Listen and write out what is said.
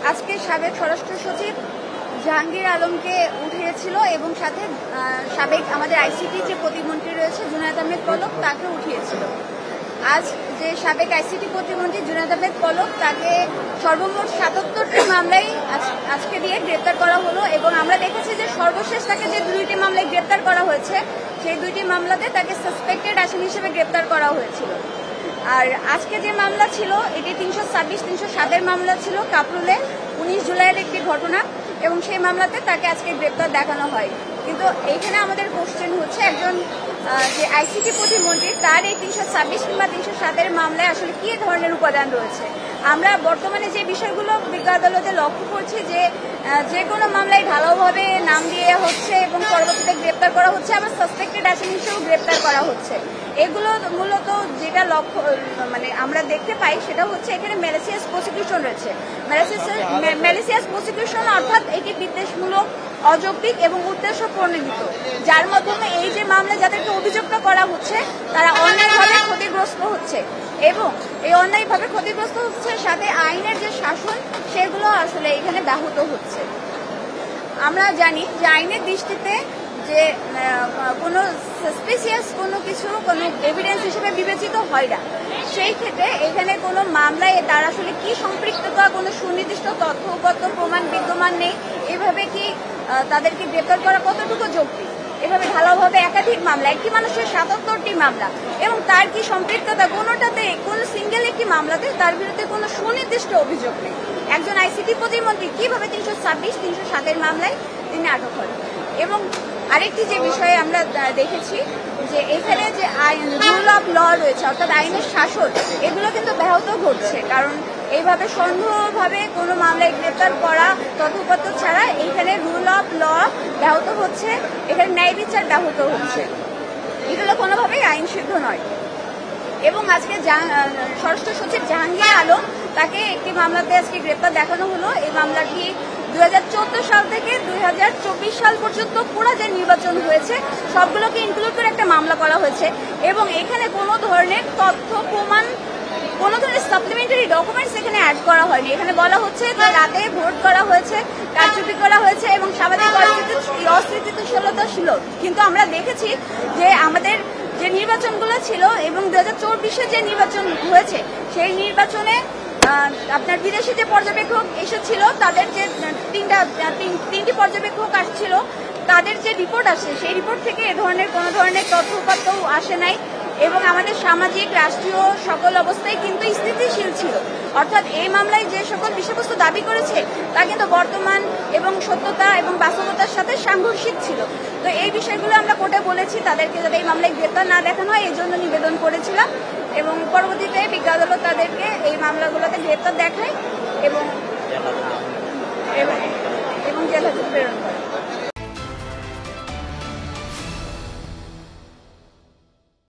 আজকে সাবেক স্বরাষ্ট্র সচিব জাহাঙ্গীর আলমকে উঠিয়েছিল এবং সাথে সাবেক আমাদের আইসিটি যে প্রতিমন্ত্রী রয়েছে জুনায়েদ আহমেদ পলক তাকে উঠিয়েছিল। আজ যে সাবেক আইসিটি প্রতিমন্ত্রী জুনায়েদ আহমেদ পলক তাকে সর্বমোট ৭৭টি মামলায় আজকে দিয়ে গ্রেপ্তার করা হলো এবং আমরা দেখেছি যে সর্বশেষ তাকে যে 2টি মামলায় গ্রেপ্তার করা হয়েছে সেই 2টি মামলাতে তাকে সাসপেক্টেড আসামি হিসেবে গ্রেপ্তার করা হয়েছিল। আর আজকে যে মামলা ছিল এটি ৩২৬-৩০৭-এর মামলা ছিল, কাপরুলে ১৯ জুলাইয়ের একটি ঘটনা এবং সেই মামলাতে তাকে আজকে গ্রেপ্তার দেখানো হয়। কিন্তু এইখানে আমাদের কোশ্চেন হচ্ছে একজন যে আইসিটি প্রতিমন্ত্রী তার এই ৩২৬ কিংবা ৩০৭-এর মামলায় আসলে কি ধরনের উপাদান রয়েছে। আমরা বর্তমানে যে বিষয়গুলো বিজ্ঞ আদালতে লক্ষ্য করছি যে কোনো মামলায় ঢালাওভাবে নাম দিয়ে হচ্ছে এবং পরবর্তীতে গ্রেপ্তার করা হচ্ছে, আবার সাসপেক্টেড আসামি হিসেবেও গ্রেপ্তার করা হচ্ছে। এগুলো মূলত যেটা লক্ষ্য আমরা দেখতে পাই সেটা হচ্ছে এখানে ম্যালিসিয়াস প্রসিকিউশন রয়েছে। ম্যালিসিয়াস প্রসিকিউশন অর্থাৎ এটি বিদ্বেষমূলক, অযৌক্তিক এবং উদ্দেশ্য প্রণোদিত, যার মাধ্যমে এই যে মামলা যাদেরকে অভিযুক্ত করা হচ্ছে তারা অন্যায়ভাবে ক্ষতিগ্রস্ত হচ্ছে এবং এই অন্যায়ভাবে ক্ষতিগ্রস্ত হচ্ছে সাথে আইনের যে শাসন সেগুলো আসলে এখানে ব্যাহত হচ্ছে। আমরা জানি যে আইনের দৃষ্টিতে যে কোনো সাসপিসিয়াস কোনো কিছু কোনো এভিডেন্স হিসেবে বিবেচিত হয় না। সেই ক্ষেত্রে এখানে কোনো মামলায় তার আসলে কি সম্পৃক্ততা, কোনো সুনির্দিষ্ট তথ্যগত প্রমাণ বিদ্যমান নেই। এভাবে কি তাদেরকে গ্রেপ্তার করা কতটুকু যৌক্তিক? এভাবে ঢালাওভাবে একাধিক মামলা, একটি মানুষের ৭৭টি মামলা এবং তার কি সম্পৃক্ততা, কোনোটাতে কোনো সিঙ্গেল একটি মামলাতে তার বিরুদ্ধে কোনো সুনির্দিষ্ট অভিযোগ নেই। একজন আইসিটি প্রতিমন্ত্রী কিভাবে ৩২৬-৩০৭-এর মামলায় তিনি আটক হন। এবং আরেকটি যে বিষয়ে আমরা দেখেছি যে এখানে যে রুল অফ ল রয়েছে অর্থাৎ আইনের শাসন, এগুলো কিন্তু ব্যাহত ঘটছে। কারণ এইভাবে সন্দেহভাবে কোনো মামলায় গ্রেপ্তার করা তথ্যপত্র ছাড়া এইখানে রুল অফ ল ব্যাহত হচ্ছে, এখানে ন্যায় বিচার ব্যাহত হচ্ছে। এগুলো কোনোভাবেই আইন সিদ্ধ নয়। এবং আজকে স্বরাষ্ট্র সচিব জাহাঙ্গীর আলম তাকে একটি মামলাতে আজকে গ্রেপ্তার দেখানো হলো। এই মামলাটি ২০১৪ সাল থেকে ২০২৪ সাল পর্যন্ত পুরো যে নির্বাচন হয়েছে সবগুলোকে ইনক্লুড করে একটা মামলা করা হয়েছে এবং এখানে কোনো ধরনের তথ্য প্রমাণ, কোনো ধরনের সাপ্লিমেন্টারি ডকুমেন্টস এখানে অ্যাড করা হয়নি। এখানে বলা হচ্ছে যে রাতে ভোট করা হয়েছে, কারচুপি করা হয়েছে এবং সামাজিক অস্থিতিশীলতা ছিল। কিন্তু আমরা দেখেছি যে আমাদের যে নির্বাচনগুলো ছিল এবং ২০২৪-এ যে নির্বাচন হয়েছে সেই নির্বাচনে আপনার বিদেশি যে পর্যবেক্ষক এসেছিল তাদের যে তিনটি পর্যবেক্ষক আসছিল তাদের যে রিপোর্ট আসে সেই রিপোর্ট থেকে এ ধরনের কোনো ধরনের তথ্যপত্র আসে নাই এবং আমাদের সামাজিক রাষ্ট্রীয় সকল অবস্থায় কিন্তু স্থিতিশীল ছিল। অর্থাৎ এই মামলায় যে সকল বিষয়বস্তু দাবি করেছে তা কিন্তু বর্তমান এবং সত্যতা এবং বাস্তবতার সাথে সাংঘর্ষিক ছিল। তো এই বিষয়গুলো আমরা কোর্টে বলেছি, তাদেরকে যাতে এই মামলায় গ্রেপ্তার না দেখানো হয় এই জন্য নিবেদন করেছিলাম এবং পরবর্তীতে বিজ্ঞ আদালত তাদেরকে এই মামলাগুলোতে গ্রেপ্তার দেখায় এবং জেল হাজতে প্রেরণ করে।